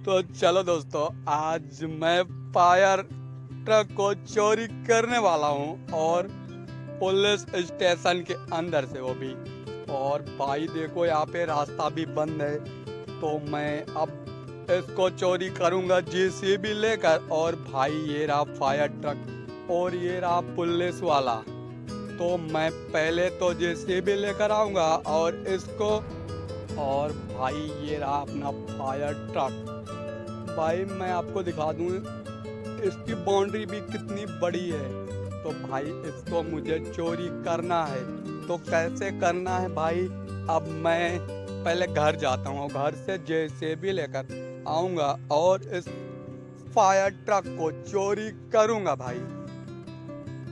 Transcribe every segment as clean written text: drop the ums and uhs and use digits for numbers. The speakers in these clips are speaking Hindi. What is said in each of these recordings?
तो चलो दोस्तों, आज मैं फायर ट्रक को चोरी करने वाला हूँ और पुलिस स्टेशन के अंदर से, वो भी। और भाई देखो, यहाँ पे रास्ता भी बंद है, तो मैं अब इसको चोरी करूँगा जेसीबी लेकर। और भाई ये रहा फायर ट्रक और ये रहा पुलिस वाला। तो मैं पहले तो जेसीबी लेकर आऊँगा और इसको, और भाई ये रहा अपना फायर ट्रक। भाई मैं आपको दिखा दूं, इसकी बाउंड्री भी कितनी बड़ी है। तो भाई इसको मुझे चोरी करना है, तो कैसे करना है भाई? अब मैं पहले घर जाता हूँ, घर से जेसीबी लेकर आऊँगा और इस फायर ट्रक को चोरी करूँगा भाई।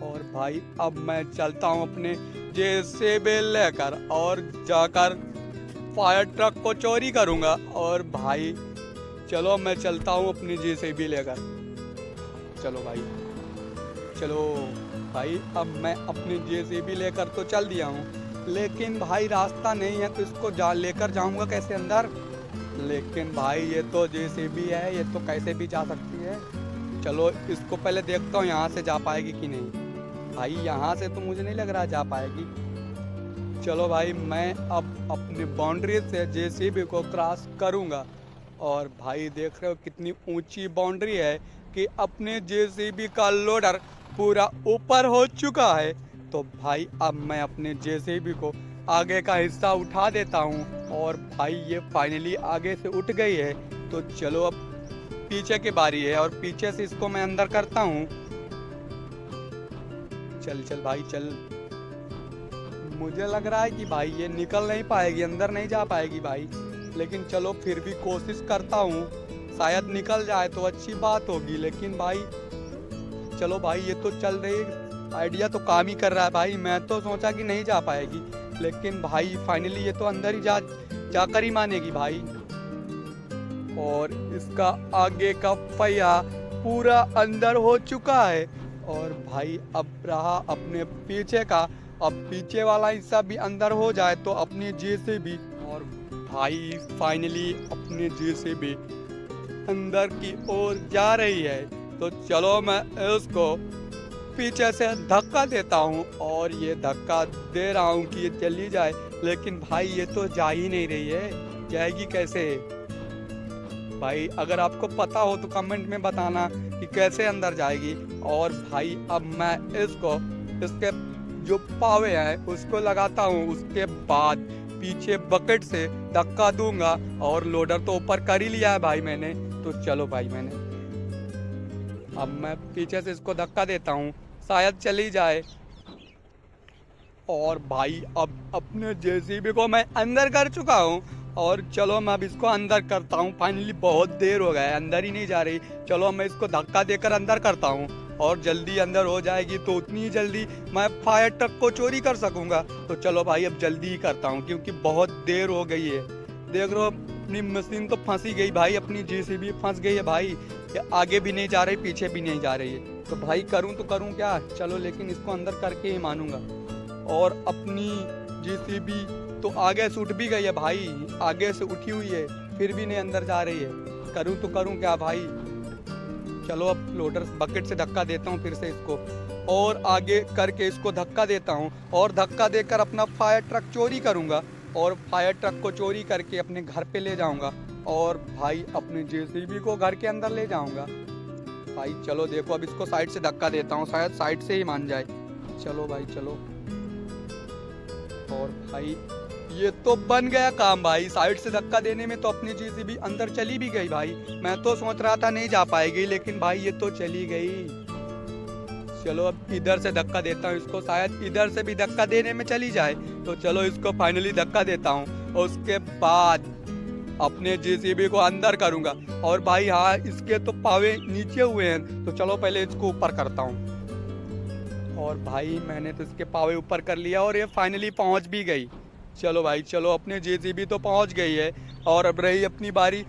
और भाई अब मैं चलता हूँ अपने जेसीबी लेकर और जाकर फायर ट्रक को चोरी करूँगा। और भाई चलो मैं चलता हूँ अपनी जेसीबी लेकर। चलो भाई, चलो भाई, अब मैं अपनी जेसीबी लेकर तो चल दिया हूँ, लेकिन भाई रास्ता नहीं है, तो इसको लेकर जाऊँगा कैसे अंदर? लेकिन भाई ये तो जेसीबी है, ये तो कैसे भी जा सकती है। चलो इसको पहले देखता हूँ यहाँ से जा पाएगी कि नहीं। भाई यहाँ से तो मुझे नहीं लग रहा जा पाएगी। चलो भाई, मैं अब अपनी बाउंड्री से जेसीबी को क्रॉस करूँगा। और भाई देख रहे हो कितनी ऊंची बाउंड्री है कि अपने जेसीबी का लोडर पूरा ऊपर हो चुका है। तो भाई अब मैं अपने जेसीबी को आगे का हिस्सा उठा देता हूँ और भाई ये फाइनली आगे से उठ गई है। तो चलो अब पीछे की बारी है और पीछे से इसको मैं अंदर करता हूँ। चल चल भाई चल। मुझे लग रहा है कि भाई ये निकल नहीं पाएगी, अंदर नहीं जा पाएगी भाई, लेकिन चलो फिर भी कोशिश करता हूँ, शायद निकल जाए तो अच्छी बात होगी। लेकिन भाई चलो भाई, ये तो चल रही, आइडिया तो काम ही कर रहा है भाई। मैं तो सोचा कि नहीं जा पाएगी, लेकिन भाई फाइनली ये तो अंदर ही जाकर ही मानेगी भाई। और इसका आगे का पहिया पूरा अंदर हो चुका है और भाई अब रहा अपने पीछे का। अब पीछे वाला हिस्सा भी अंदर हो जाए तो अपनी जेसीबी, और भाई फाइनली अपनी जेसीबी अंदर की ओर जा रही है। तो चलो मैं उसको पीछे से धक्का देता हूँ और ये धक्का दे रहा हूँ कि ये चली जाए, लेकिन भाई ये तो जा ही नहीं रही है, जाएगी कैसे? भाई अगर आपको पता हो तो कमेंट में बताना कि कैसे अंदर जाएगी। और भाई अब मैं इसको, इसके जो पावे हैं उसको लगाता हूँ, उसके बाद पीछे बकेट से धक्का दूंगा। और लोडर तो ऊपर कर ही लिया है भाई मैंने। तो चलो भाई, मैंने अब मैं पीछे से इसको धक्का देता हूँ, शायद चली जाए। और भाई अब अपने जेसीबी को मैं अंदर कर चुका हूँ और चलो मैं अब इसको अंदर करता हूँ। फाइनली बहुत देर हो गया है, अंदर ही नहीं जा रही। चलो मैं इसको धक्का देकर अंदर करता हूँ और जल्दी अंदर हो जाएगी तो उतनी ही जल्दी मैं फायर ट्रक को चोरी कर सकूंगा। तो चलो भाई अब जल्दी ही करता हूँ, क्योंकि बहुत देर हो गई है। देख रहे हो अपनी मशीन तो फंसी गई भाई, अपनी जेसीबी फंस गई है भाई, आगे भी नहीं जा रही, पीछे भी नहीं जा रही है। तो भाई करूँ तो करूँ क्या? चलो लेकिन इसको अंदर करके ही मानूंगा। और अपनी जेसीबी तो आगे से उठ भी गई है भाई, आगे से उठी हुई है, फिर भी नहीं अंदर जा रही है। करूँ तो करूँ क्या भाई? चलो अब लोडर बकेट से धक्का देता हूँ फिर से इसको, और आगे करके इसको धक्का देता हूँ और धक्का देकर अपना फायर ट्रक चोरी करूँगा। और फायर ट्रक को चोरी करके अपने घर पे ले जाऊँगा और भाई अपने जेसीबी को घर के अंदर ले जाऊँगा। भाई चलो देखो, अब इसको साइड से धक्का देता हूँ, शायद साइड से ही मान जाए। चलो भाई चलो। और भाई ये तो बन गया काम भाई, साइड से धक्का देने में तो अपनी जेसीबी अंदर चली भी गई भाई। मैं तो सोच रहा था नहीं जा पाएगी, लेकिन भाई ये तो चली गई। चलो अब इधर से धक्का देता हूँ इसको, शायद इधर से भी धक्का देने में चली जाए। तो चलो इसको फाइनली धक्का देता हूँ और उसके बाद अपने जेसीबी को अंदर करूँगा। और भाई हाँ, इसके तो पावे नीचे हुए हैं, तो चलो पहले इसको ऊपर करता हूँ। और भाई मैंने तो इसके पावे ऊपर कर लिया और ये फाइनली पहुँच भी गई। चलो भाई चलो, अपने जेसीबी तो पहुँच गई है और अब रही अपनी बारी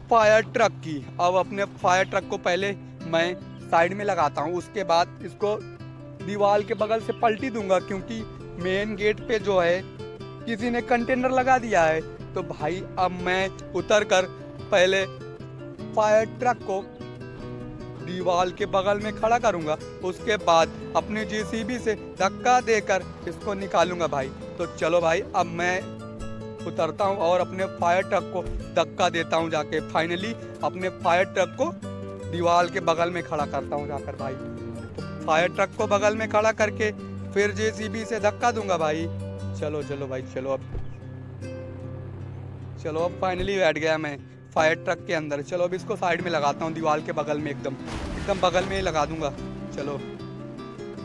फायर ट्रक की। अब अपने फायर ट्रक को पहले मैं साइड में लगाता हूँ, उसके बाद इसको दीवार के बगल से पलटी दूंगा, क्योंकि मेन गेट पे जो है किसी ने कंटेनर लगा दिया है। तो भाई अब मैं उतर कर पहले फायर ट्रक को दीवार के बगल में खड़ा करूंगा। उसके बाद अपनी जेसीबी से धक्का देकर इसको निकालूंगा भाई। तो चलो भाई, अब मैं उतरता हूँ और अपने फायर ट्रक को धक्का देता हूँ जाके। फाइनली अपने फायर ट्रक को दीवार के बगल में खड़ा करता हूँ जाकर भाई। तो फायर ट्रक को बगल में खड़ा करके फिर जेसीबी से धक्का दूंगा भाई। चलो चलो भाई, चलो अब फाइनली बैठ गया मैं फायर ट्रक के अंदर। चलो अब इसको साइड में लगाता हूँ, दीवार के बगल में एकदम बगल में ही लगा दूंगा। चलो,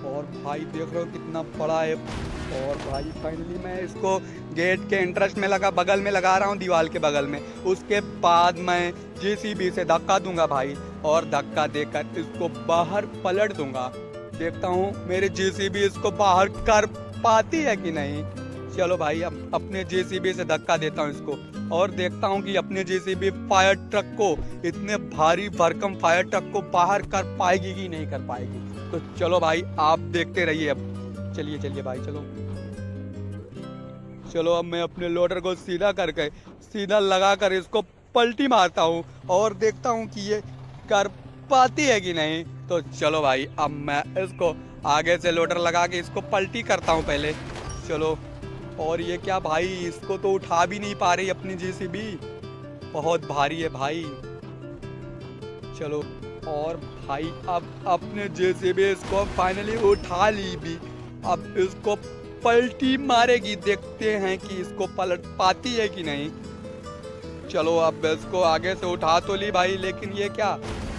और भाई देख रहे हो कितना बड़ा है। और भाई फाइनली मैं इसको गेट के इंटरेस्ट में बगल में लगा रहा हूँ, दीवार के बगल में। उसके बाद मैं जेसीबी से धक्का दूंगा भाई, और धक्का देकर इसको बाहर पलट दूंगा। देखता हूँ मेरे जेसीबी इसको बाहर कर पाती है कि नहीं। चलो भाई, अब अपने जेसीबी से धक्का देता हूँ इसको, और देखता हूँ कि अपने जेसीबी फायर ट्रक को, इतने भारी भरकम फायर ट्रक को बाहर कर पाएगी कि नहीं कर पाएगी। तो चलो भाई, आप देखते रहिए। अब चलिए भाई, चलो अब मैं अपने लोडर को सीधा लगा कर इसको पलटी मारता हूँ, और देखता हूँ कि ये कर पाती है कि नहीं। तो चलो भाई, अब मैं इसको आगे से लोडर लगा के इसको पलटी करता हूँ पहले। चलो, और ये क्या भाई, इसको तो उठा भी नहीं पा रही अपनी जेसीबी, बहुत भारी है भाई। चलो, और भाई अब अपने जेसीबी इसको फाइनली उठा ली भी। अब इसको पलटी मारेगी, देखते हैं कि इसको पलट पाती है कि नहीं। चलो, अब इसको आगे से उठा तो ली भाई, लेकिन ये क्या,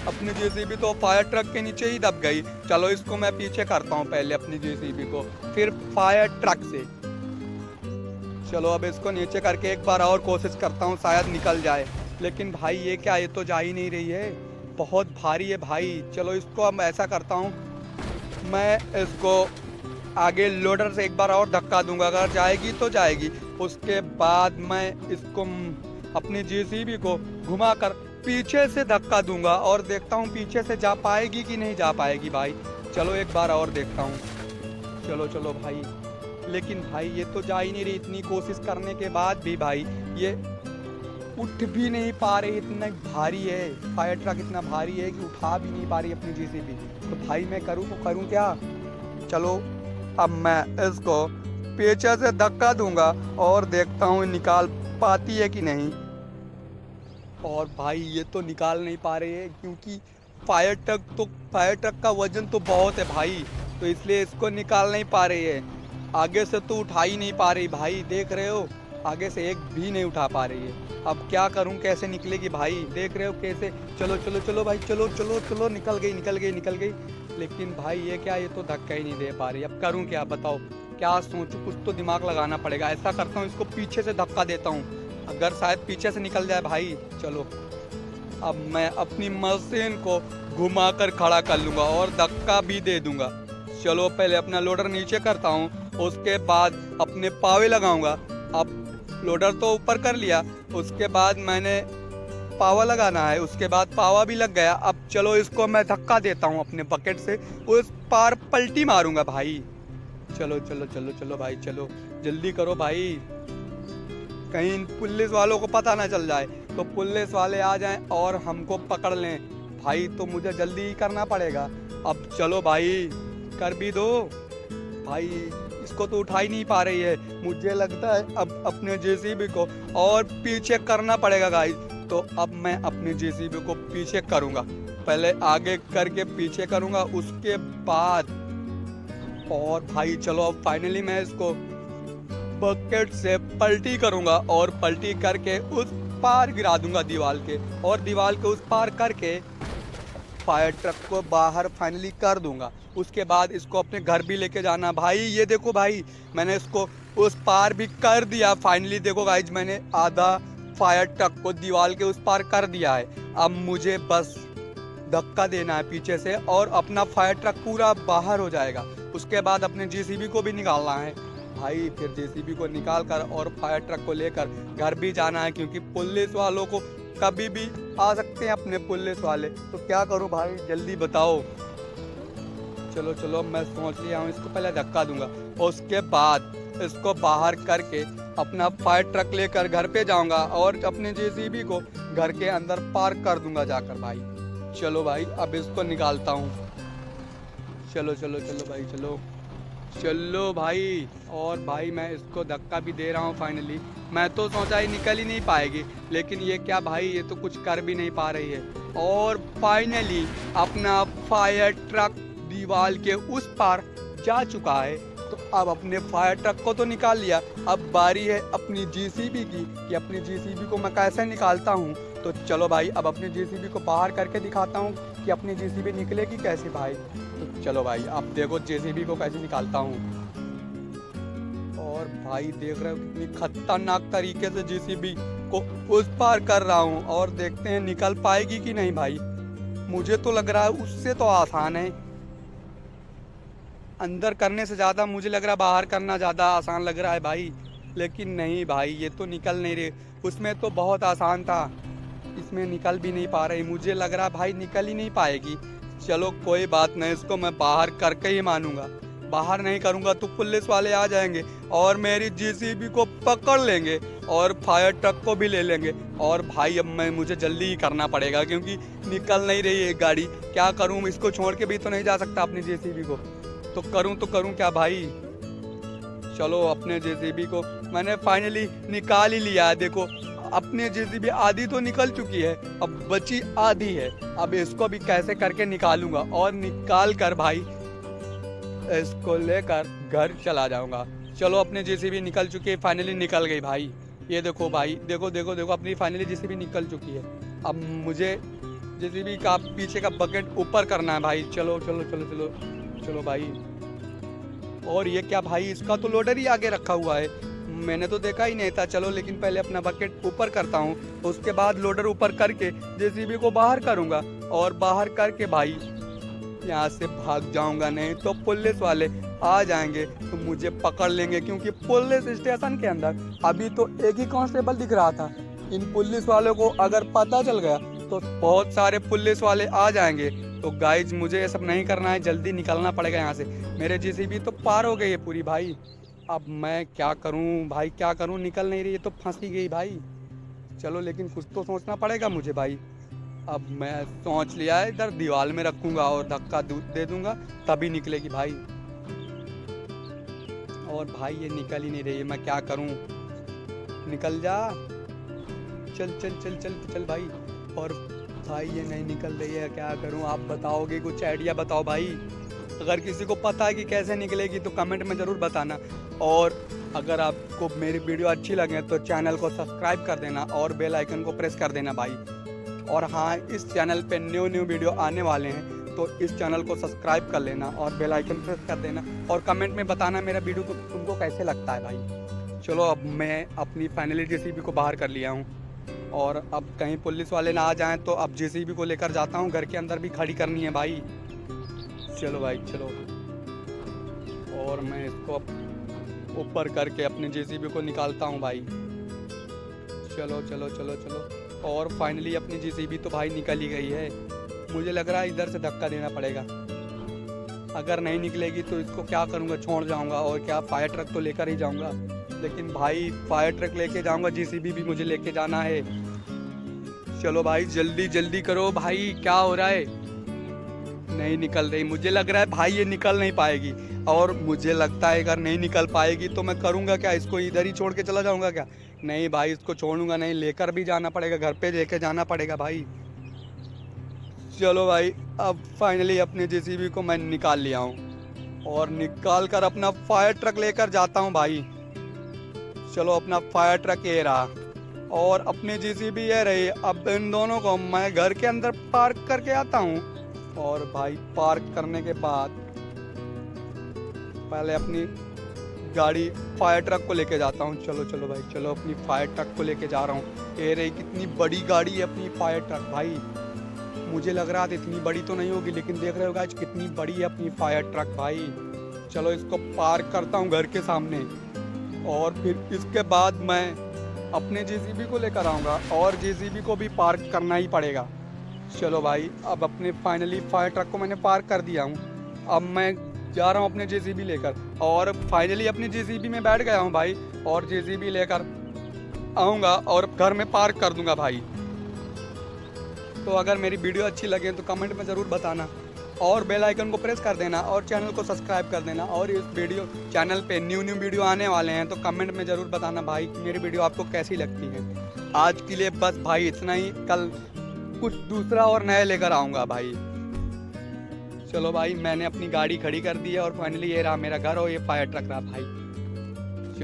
अपनी जेसीबी तो फायर ट्रक के नीचे ही दब गई। चलो, इसको मैं पीछे करता हूँ पहले अपनी जेसीबी को, फिर फायर ट्रक से। चलो, अब इसको नीचे करके एक बार और कोशिश करता हूँ, शायद निकल जाए। लेकिन भाई ये क्या, ये तो जा ही नहीं रही है, बहुत भारी है भाई। चलो, इसको अब ऐसा करता हूँ, मैं इसको आगे लोडर से एक बार और धक्का दूंगा, अगर जाएगी तो जाएगी। उसके बाद मैं इसको अपनी जेसीबी को घुमाकर पीछे से धक्का दूंगा, और देखता हूँ पीछे से जा पाएगी कि नहीं जा पाएगी भाई। चलो, एक बार और देखता हूँ। चलो भाई, लेकिन भाई ये तो जा ही नहीं रही। इतनी कोशिश करने के बाद भी भाई ये उठ भी नहीं पा रही, इतना भारी है फायर ट्रक, इतना भारी है कि उठा भी नहीं पा रही अपनी जेसीबी। तो भाई मैं करूँ तो करूँ क्या। चलो, अब मैं इसको पीछे से धक्का दूंगा और देखता हूँ निकाल पाती है कि नहीं। और भाई ये तो निकाल नहीं पा रही है, क्योंकि फायर ट्रक का वजन तो बहुत है भाई, तो इसलिए इसको निकाल नहीं पा रही है। आगे से तो उठा ही नहीं पा रही भाई, देख रहे हो, आगे से एक भी नहीं उठा पा रही है। अब क्या करूं, कैसे निकलेगी भाई, देख रहे हो कैसे। चलो भाई, चलो, निकल गई। लेकिन भाई ये क्या, ये तो धक्का ही नहीं दे पा रही। अब करूं क्या, बताओ क्या सोचूं, कुछ तो दिमाग लगाना पड़ेगा। ऐसा करता हूँ, इसको पीछे से धक्का देता हूँ, अगर शायद पीछे से निकल जाए भाई। चलो, अब मैं अपनी मशीन को घुमा कर खड़ा कर लूँगा और धक्का भी दे दूँगा। चलो, पहले अपना लोडर नीचे करता हूँ, उसके बाद अपने पावे लगाऊंगा। अब लोडर तो ऊपर कर लिया, उसके बाद मैंने पावा लगाना है, उसके बाद पावा भी लग गया। अब चलो, इसको मैं धक्का देता हूँ अपने बकेट से, उस पार पलटी मारूंगा भाई। चलो भाई, चलो जल्दी करो भाई, कहीं पुलिस वालों को पता ना चल जाए, तो पुलिस वाले आ जाएं और हमको पकड़ लें भाई, तो मुझे जल्दी ही करना पड़ेगा। अब चलो भाई, कर भी दो भाई, इसको तो उठा ही नहीं पा रही है। मुझे लगता है अब अपने जेसीबी को और पीछे करना पड़ेगा गाइस। तो अब मैं अपने जेसीबी को पीछे करूंगा, पहले आगे करके पीछे करूंगा, उसके बाद। और भाई चलो, अब फाइनली मैं इसको बकेट से पलटी करूंगा, और पलटी करके उस पार गिरा दूंगा दीवार के, और दीवार के उस पार करके फायर ट्रक को बाहर फाइनली कर दूंगा। उसके बाद इसको अपने घर भी लेके जाना भाई। ये देखो भाई, मैंने इसको उस पार भी कर दिया फाइनली। देखो गाइज, मैंने आधा फायर ट्रक को दीवार के उस पार कर दिया है। अब मुझे बस धक्का देना है पीछे से, और अपना फायर ट्रक पूरा बाहर हो जाएगा। उसके बाद अपने जेसीबी को भी निकालना है भाई, फिर जेसीबी को निकाल कर और फायर ट्रक को लेकर घर भी जाना है, क्योंकि पुलिस वालों को कभी भी आ सकते हैं अपने पुलिस वाले। तो क्या करूं भाई, जल्दी बताओ। चलो, मैं सोच लिया हूँ, इसको पहले धक्का दूंगा, उसके बाद इसको बाहर करके अपना फायर ट्रक लेकर घर पे जाऊंगा और अपने जेसीबी को घर के अंदर पार्क कर दूंगा जाकर भाई। चलो भाई अब इसको निकालता हूँ। चलो चलो चलो भाई चलो चलो भाई। और भाई मैं इसको धक्का भी दे रहा हूँ फाइनली। मैं तो सोचा ही निकल ही नहीं पाएगी, लेकिन ये क्या भाई, ये तो कुछ कर भी नहीं पा रही है। और फाइनली अपना फायर ट्रक दीवार के उस पार जा चुका है। तो अब अपने फायर ट्रक को तो निकाल लिया, अब बारी है अपनी जेसीबी की कि अपनी जेसीबी को मैं कैसे निकालता हूँ। तो चलो भाई अब अपनी जेसीबी को बाहर करके दिखाता हूँ कि अपनी जेसीबी निकलेगी कैसे भाई। तो चलो भाई अब देखो जेसीबी को कैसे निकालता हूँ। और भाई देख रहे हो कितनी खतरनाक तरीके से जेसीबी को उस पार कर रहा हूँ, और देखते हैं निकल पाएगी कि नहीं भाई। मुझे तो लग रहा है उससे तो आसान है, अंदर करने से ज़्यादा मुझे लग रहा है बाहर करना ज़्यादा आसान लग रहा है भाई। लेकिन नहीं भाई, ये तो निकल नहीं रही। उसमें तो बहुत आसान था, इसमें निकल भी नहीं पा रही। मुझे लग रहा है भाई निकल ही नहीं पाएगी। चलो कोई बात नहीं, इसको मैं बाहर करके ही मानूंगा। बाहर नहीं करूंगा तो पुलिस वाले आ जाएंगे और मेरी जेसीबी को पकड़ लेंगे और फायर ट्रक को भी ले लेंगे। और भाई अब मुझे जल्दी ही करना पड़ेगा क्योंकि निकल नहीं रही है गाड़ी। क्या करूं, इसको छोड़ के भी तो नहीं जा सकता अपनी जेसीबी को। तो करूं क्या भाई। चलो अपने जेसीबी को मैंने फाइनली निकाल ही लिया है। देखो अपने जेसीबी आधी तो निकल चुकी है, अब बची आधी है। अब इसको भी कैसे करके निकालूंगा और निकाल कर भाई इसको लेकर घर चला जाऊंगा। चलो अपने जेसीबी निकल चुकी है, फाइनली निकल गई भाई। ये देखो भाई, देखो देखो देखो अपनी फाइनली जेसीबी निकल चुकी है। अब मुझे जेसीबी का पीछे का बकेट ऊपर करना है भाई। चलो चलो चलो चलो चलो भाई। और ये क्या भाई, इसका तो लोडर ही आगे रखा हुआ है, मैंने तो देखा ही नहीं था। चलो लेकिन पहले अपना बकेट ऊपर करता हूँ, उसके बाद लोडर ऊपर करके जेसीबी को बाहर करूँगा। और बाहर करके भाई यहाँ से भाग जाऊँगा, नहीं तो पुलिस वाले आ जाएंगे तो मुझे पकड़ लेंगे। क्योंकि पुलिस स्टेशन के अंदर अभी तो एक ही कांस्टेबल दिख रहा था। इन पुलिस वालों को अगर पता चल गया तो बहुत सारे पुलिस वाले आ जाएंगे। तो गाइज मुझे ये सब नहीं करना है, जल्दी निकलना पड़ेगा यहाँ से। मेरे जेसीबी तो पार हो गई है पूरी भाई। अब मैं क्या करूँ भाई, क्या करूँ, निकल नहीं रही है तो फंसी गई भाई। चलो लेकिन कुछ तो सोचना पड़ेगा मुझे भाई। अब मैं सोच लिया है, इधर दीवार में रखूँगा और धक्का दे दूँगा तभी निकलेगी भाई। और भाई ये निकल ही नहीं रही है, मैं क्या करूँ। निकल जा, चल चल चल चल चल भाई। और भाई ये नहीं निकल रही है, क्या करूं, आप बताओगे, कुछ आइडिया बताओ भाई। अगर किसी को पता है कि कैसे निकलेगी तो कमेंट में ज़रूर बताना। और अगर आपको मेरी वीडियो अच्छी लगे तो चैनल को सब्सक्राइब कर देना और बेल आइकन को प्रेस कर देना भाई। और हाँ, इस चैनल पे न्यू वीडियो आने वाले हैं तो इस चैनल को सब्सक्राइब कर लेना और बेल आइकन प्रेस कर देना। और कमेंट में बताना मेरा वीडियो को तुमको कैसे लगता है भाई। चलो अब मैं अपनी फाइनली जेसीबी को बाहर कर लिया हूँ, और अब कहीं पुलिस वाले ना आ जाएं तो अब जेसीबी को लेकर जाता हूं, घर के अंदर भी खड़ी करनी है भाई। चलो भाई चलो। और मैं इसको ऊपर करके अपने जेसीबी को निकालता हूं भाई। चलो चलो चलो चलो। और फाइनली अपनी जेसीबी तो भाई निकल ही गई है। मुझे लग रहा है इधर से धक्का देना पड़ेगा, अगर नहीं निकलेगी तो इसको क्या करूँगा, छोड़ जाऊँगा। और क्या, फायर ट्रक तो लेकर ही जाऊँगा। लेकिन भाई फायर ट्रक लेके जाऊँगा, जेसीबी भी मुझे लेके जाना है। चलो भाई जल्दी जल्दी करो भाई, क्या हो रहा है। नहीं निकल रही, मुझे लग रहा है भाई ये निकल नहीं पाएगी। और मुझे लगता है अगर नहीं निकल पाएगी तो मैं करूँगा क्या, इसको इधर ही छोड़ के चला जाऊँगा क्या। नहीं भाई इसको छोड़ूंगा नहीं, लेकर भी जाना पड़ेगा, घर पे लेके जाना पड़ेगा भाई। चलो भाई अब फाइनली अपने जेसीबी को मैं निकाल लिया हूँ और निकाल कर अपना फायर ट्रक लेकर जाता हूँ भाई। चलो अपना फायर ट्रक ये रहा और अपनी जेसीबी ये रही। अब इन दोनों को मैं घर के अंदर पार्क करके आता हूँ। और भाई पार्क करने के बाद पहले अपनी गाड़ी फायर ट्रक को लेके जाता हूँ। चलो चलो भाई चलो, अपनी फायर ट्रक को लेके जा रहा हूँ। ये रही, कितनी बड़ी गाड़ी है अपनी फायर ट्रक भाई। मुझे लग रहा था इतनी बड़ी तो नहीं होगी, लेकिन देख रहे हो गाइस कितनी बड़ी है अपनी फायर ट्रक भाई। चलो इसको पार्क करता हूँ घर के सामने, और फिर इसके बाद मैं अपने जेसीबी को लेकर आऊँगा और जेसीबी को भी पार्क करना ही पड़ेगा। चलो भाई अब अपने फाइनली फायर ट्रक को मैंने पार्क कर दिया हूँ। अब मैं जा रहा हूँ अपने जेसीबी लेकर, और फाइनली अपनी जेसीबी में बैठ गया हूँ भाई। और जेसीबी लेकर आऊँगा और घर में पार्क कर दूंगा भाई। तो अगर मेरी वीडियो अच्छी लगे तो कमेंट में ज़रूर बताना और बेल आइकन को प्रेस कर देना और चैनल को सब्सक्राइब कर देना। और इस वीडियो चैनल पे न्यू वीडियो आने वाले हैं तो कमेंट में ज़रूर बताना भाई मेरी वीडियो आपको कैसी लगती है। आज के लिए बस भाई इतना ही, कल कुछ दूसरा और नया लेकर आऊँगा भाई। चलो भाई, मैंने अपनी गाड़ी खड़ी कर दी है और फाइनली ये रहा मेरा घर और ये फायर ट्रक रहा भाई।